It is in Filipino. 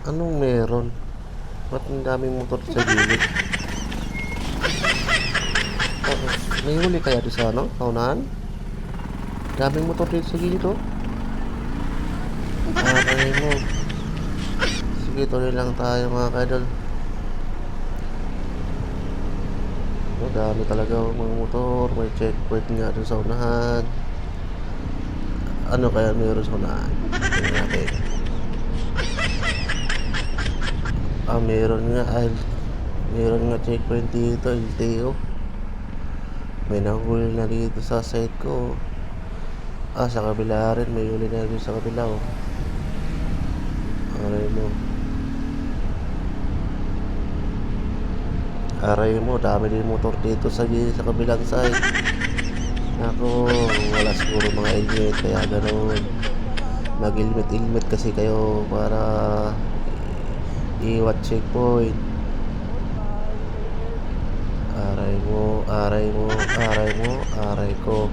Anong meron? Ba't ang daming motor sa gilid? Tapos, may huli kaya doon sa ano? Kaunahan? Daming motor dito sa gilid, oh. Aray mo. Sige, tuloy lang tayo mga kaidol. Dami talaga mga motor. May checkpoint nga doon sa unahan. Ano kaya meron sa unahan? Tingnan natin. Meron nga. Meron nga checkpoint dito. LTO. May nahuli na dito sa side ko. Sa kabila rin. May huli na rin sa kabila, oh. Aray mo, dami din motor dito sa kabilang side. Ako, wala siguro mga helmet, kaya ganoon. Mag-helmet kasi kayo para iwat checkpoint. Aray mo, aray ko.